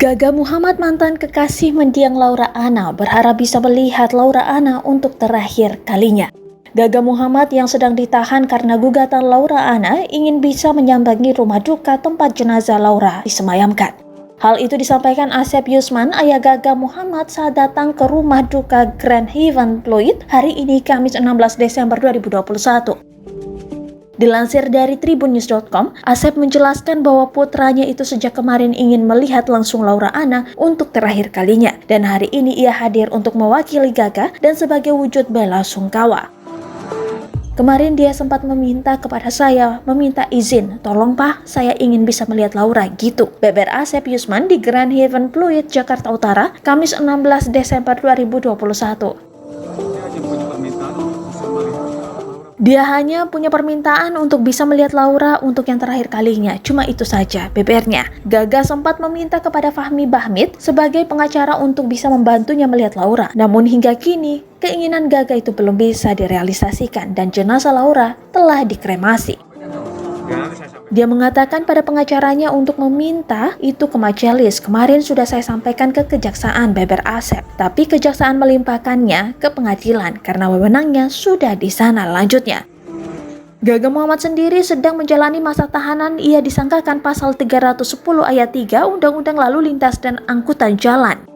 Gaga Muhammad, mantan kekasih mendiang Laura Anna, berharap bisa melihat Laura Anna untuk terakhir kalinya. Gaga Muhammad yang sedang ditahan karena gugatan Laura Anna ingin bisa menyambangi rumah duka tempat jenazah Laura disemayamkan. Hal itu disampaikan Asep Yusman, ayah Gaga Muhammad, saat datang ke rumah duka Grand Haven Pluit hari ini Kamis 16 Desember 2021. Dilansir dari tribunnews.com, Asep menjelaskan bahwa putranya itu sejak kemarin ingin melihat langsung Laura Anna untuk terakhir kalinya, dan hari ini ia hadir untuk mewakili Gaga dan sebagai wujud bela sungkawa. Kemarin dia sempat meminta kepada saya, meminta izin, tolong Pak, saya ingin bisa melihat Laura, gitu. Beber Asep Yusman di Grand Haven Pluit, Jakarta Utara, Kamis 16 Desember 2021. Dia hanya punya permintaan untuk bisa melihat Laura untuk yang terakhir kalinya. Cuma itu saja, bebernya. Gaga sempat meminta kepada Fahmi Bahmit sebagai pengacara untuk bisa membantunya melihat Laura. Namun hingga kini, keinginan Gaga itu belum bisa direalisasikan dan jenazah Laura telah dikremasi. Dia mengatakan pada pengacaranya untuk meminta itu ke majelis. Kemarin sudah saya sampaikan ke kejaksaan, beber Asep. Tapi kejaksaan melimpahkannya ke pengadilan karena wewenangnya sudah di sana, lanjutnya. Gaga Muhammad sendiri sedang menjalani masa tahanan. Ia disangkakan pasal 310 ayat 3 Undang-Undang Lalu Lintas dan Angkutan Jalan.